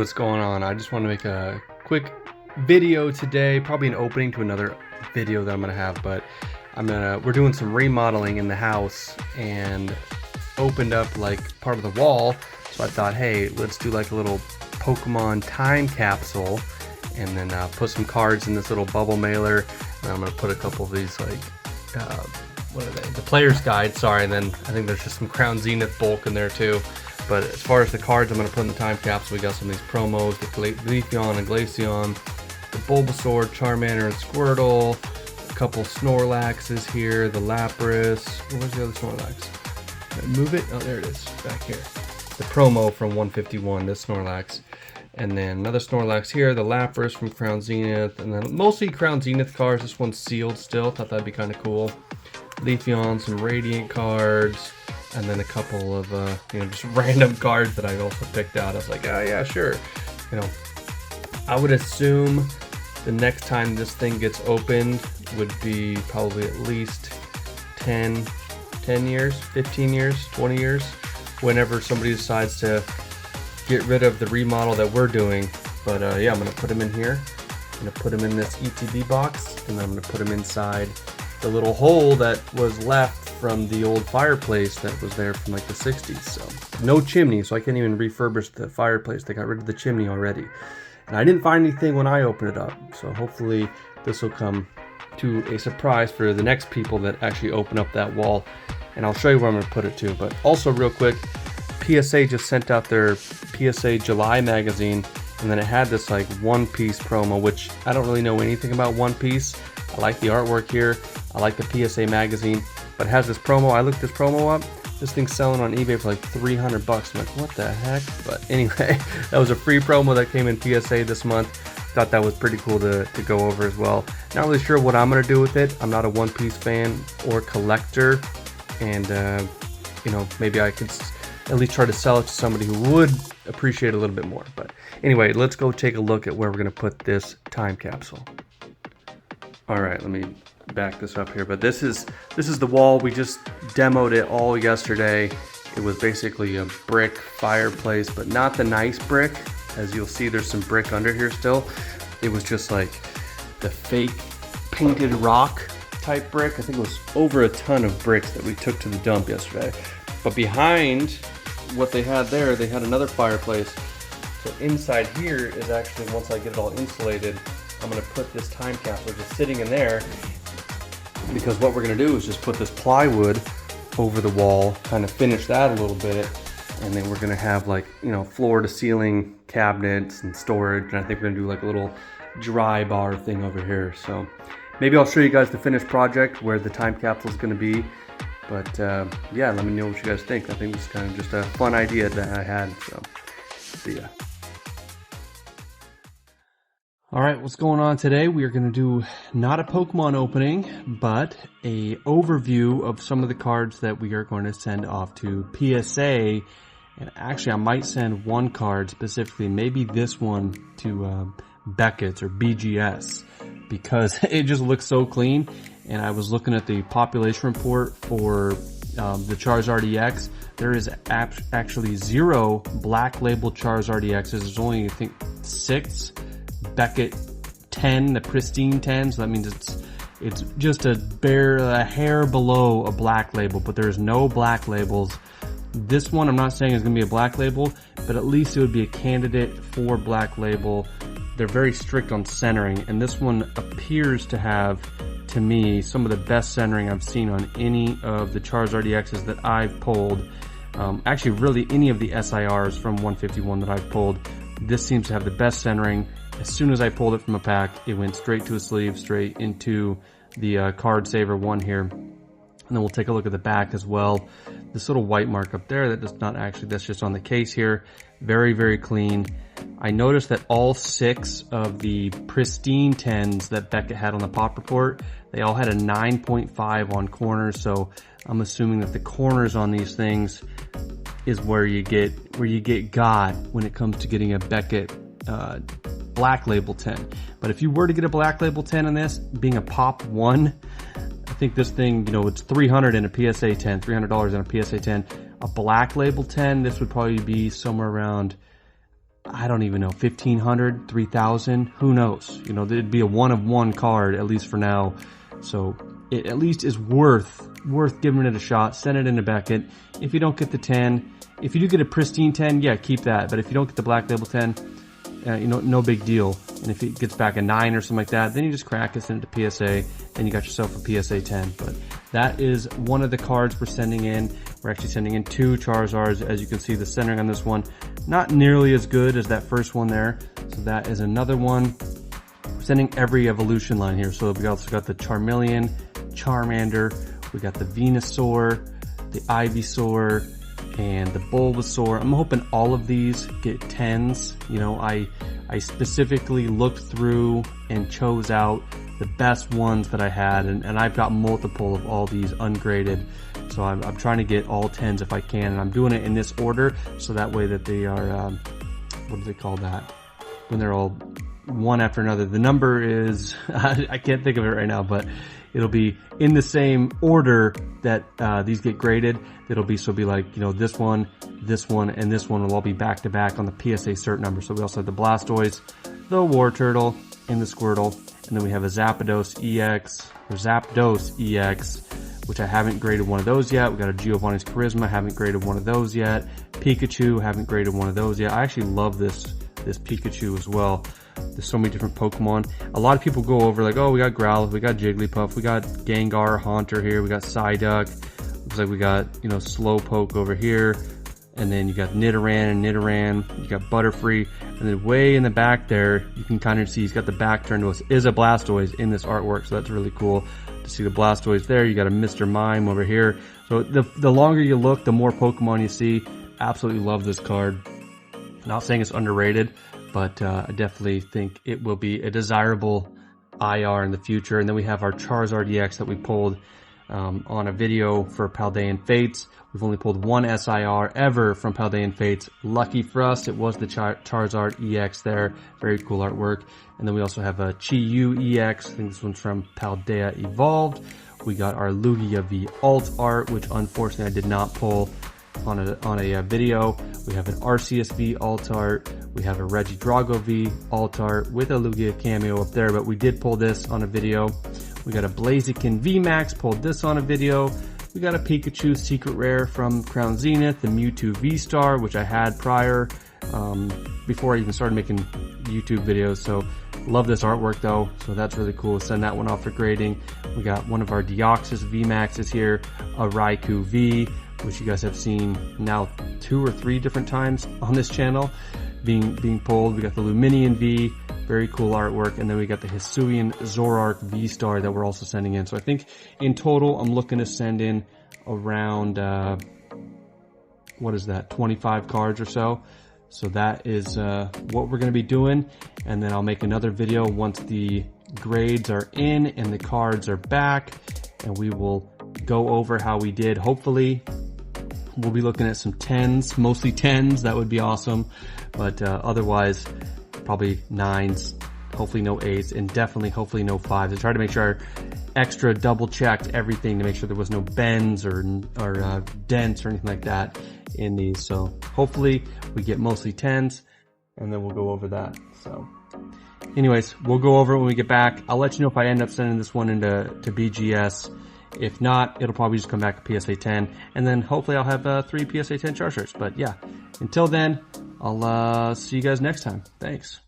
what's going on? I just want to make a quick video today, probably an opening to another video that I'm gonna have, but we're doing some remodeling in the house and opened up like part of the wall, so I thought, hey, let's do like a little Pokemon Time Capsule and then put some cards in this little bubble mailer, and I'm gonna put a couple of these like what are they? The player's guide, sorry, and then I think there's just some Crown Zenith bulk in there too. But as far as the cards I'm going to put in the time capsule, we got some of these promos, the Leafeon and Glaceon, the Bulbasaur, Charmander, and Squirtle, a couple Snorlaxes here, the Lapras. Where's the other Snorlax? Did I move it? Oh, there it is, back here. The promo from 151, this Snorlax. And then another Snorlax here, the Lapras from Crown Zenith, and then mostly Crown Zenith cards. This one's sealed still, thought that'd be kind of cool. Leafeon, some Radiant cards, and then a couple of just random cards that I also picked out. I was like, oh yeah, sure. I would assume the next time this thing gets opened would be probably at least 10 years, 15 years, 20 years, whenever somebody decides to get rid of the remodel that we're doing. But yeah, I'm gonna put them in here. I'm gonna put them in this ETB box, and then I'm gonna put them inside the little hole that was left from the old fireplace that was there from like the 60s. So no chimney, so I can't even refurbish the fireplace. They got rid of the chimney already. And I didn't find anything when I opened it up. So hopefully this will come to a surprise for the next people that actually open up that wall. And I'll show you where I'm gonna put it too. But also real quick, PSA just sent out their PSA July magazine, and then it had this like One Piece promo, which I don't really know anything about One Piece. I like the artwork here. I like the PSA magazine, but it has this promo. I looked this promo up. This thing's selling on eBay for like 300 bucks. I'm like, what the heck? But anyway, that was a free promo that came in PSA this month. Thought that was pretty cool to go over as well. Not really sure what I'm gonna do with it. I'm not a One Piece fan or collector, and maybe I could at least try to sell it to somebody who would appreciate it a little bit more. But anyway, let's go take a look at where we're gonna put this time capsule. All right, let me back this up here, but this is the wall. We just demoed it all yesterday. It was basically a brick fireplace, but not the nice brick. As you'll see, there's some brick under here still. It was just like the fake painted rock type brick. I think it was over a ton of bricks that we took to the dump yesterday. But behind what they had there, they had another fireplace. So inside here is actually, once I get it all insulated, I'm gonna put this time capsule just sitting in there, because what we're gonna do is just put this plywood over the wall, kind of finish that a little bit, and then we're gonna have like, floor to ceiling cabinets and storage, and I think we're gonna do like a little dry bar thing over here. So maybe I'll show you guys the finished project where the time capsule is gonna be. But yeah, let me know what you guys think. I think this is kind of just a fun idea that I had, so see ya. All right, what's going on today? We are going to do not a Pokemon opening, but a overview of some of the cards that we are going to send off to PSA. And actually, I might send one card specifically, maybe this one, to Beckett's or BGS, because it just looks so clean. And I was looking at the population report for the Charizard EX. There is actually 0 black label Charizard EXs. There's only, I think, 6 Beckett 10, the pristine 10, so that means it's just a hair below a black label, but there's no black labels. This one I'm not saying is going to be a black label, but at least it would be a candidate for black label. They're very strict on centering, and this one appears to have, to me, some of the best centering I've seen on any of the Charizard EXs that I've pulled. Actually, really any of the SIRs from 151 that I've pulled. This seems to have the best centering. As soon as I pulled it from a pack, it went straight to a sleeve, straight into the card saver one here. And then we'll take a look at the back as well. This little white mark up there, that does not actually, that's just on the case here. Very, very clean. I noticed that all 6 of the pristine 10s that Beckett had on the pop report, they all had a 9.5 on corners. So I'm assuming that the corners on these things is where you get got when it comes to getting a Beckett black label 10. But if you were to get a black label 10 in this, being a pop 1, I think this thing, it's $300 in a PSA 10, $300 in a PSA 10. A black label 10, this would probably be somewhere around I don't even know, 1,500, 3,000, who knows? You know, it'd be a one of one card, at least for now. So it at least is worth giving it a shot. Send it in a Beckett. If you don't get the 10, if you do get a pristine 10, yeah, keep that. But if you don't get the black label 10, you know, no big deal. And if it gets back a 9 or something like that, then you just crack it, send it to PSA, and you got yourself a PSA 10. But that is one of the cards we're sending in. We're actually sending in 2 Charizards. As you can see, the centering on this one, not nearly as good as that first one there. So that is another one. We're sending every evolution line here. So we also got the Charmeleon, Charmander, we got the Venusaur, the Ivysaur, and the Bulbasaur. I'm hoping all of these get 10s. You know, I specifically looked through and chose out the best ones that I had, and I've got multiple of all these ungraded. So I'm trying to get all 10s if I can, and I'm doing it in this order so that way that they are, what do they call that? When they're all one after another. The number is, I can't think of it right now, but it'll be in the same order that these get graded. It'll be, so it'll be like, you know, this one, and this one will all be back to back on the PSA cert number. So we also have the Blastoise, the Wartortle, and the Squirtle. And then we have a Zapdos EX, or Zapdos EX, which I haven't graded one of those yet. We got a Giovanni's Charisma, haven't graded one of those yet. Pikachu, haven't graded one of those yet. I actually love this Pikachu as well. There's so many different Pokemon. A lot of people go over like, oh, we got Growlithe, we got Jigglypuff, we got Gengar, Haunter here, we got Psyduck. Looks like we got, you know, Slowpoke over here. And then you got Nidoran, you got Butterfree, and then way in the back there, you can kind of see he's got the back turned to us, is a Blastoise in this artwork, so that's really cool to see the Blastoise there. You got a Mr. Mime over here. So the longer you look, the more Pokemon you see. Absolutely love this card. Not saying it's underrated, but I definitely think it will be a desirable IR in the future. And then we have our Charizard EX that we pulled on a video for Paldean Fates. We've only pulled one SIR ever from Paldean Fates. Lucky for us, it was the Charizard EX there. Very cool artwork. And then we also have a Chi-Yu EX. I think this one's from Paldea Evolved. We got our Lugia V Alt art, which unfortunately I did not pull on a video. We have an Arceus V Alt art. We have a Regidrago V Alt art with a Lugia cameo up there, but we did pull this on a video. We got a Blaziken VMAX, pulled this on a video. We got a Pikachu Secret Rare from Crown Zenith, the Mewtwo V-Star, which I had prior, before I even started making YouTube videos. So love this artwork though, so that's really cool. Send that one off for grading. We got one of our Deoxys VMAXs here, a Raikou V, which you guys have seen now 2 or 3 different times on this channel being pulled. We got the Luminion V, very cool artwork, and then we got the Hisuian Zoroark V-Star that we're also sending in. So I think in total I'm looking to send in around what is that, 25 cards or so. So that is what we're going to be doing, and then I'll make another video once the grades are in and the cards are back, and we will go over how we did. Hopefully we'll be looking at some 10s, mostly 10s. That would be awesome. But otherwise, probably 9s, hopefully no 8s, and definitely, hopefully no 5s. I tried to make sure I extra double checked everything to make sure there was no bends or dents or anything like that in these. So hopefully we get mostly 10s, and then we'll go over that. So anyways, we'll go over it when we get back. I'll let you know if I end up sending this one into BGS. If not, it'll probably just come back to PSA 10, and then hopefully I'll have 3 PSA 10 Charizards. But yeah, until then, I'll see you guys next time. Thanks.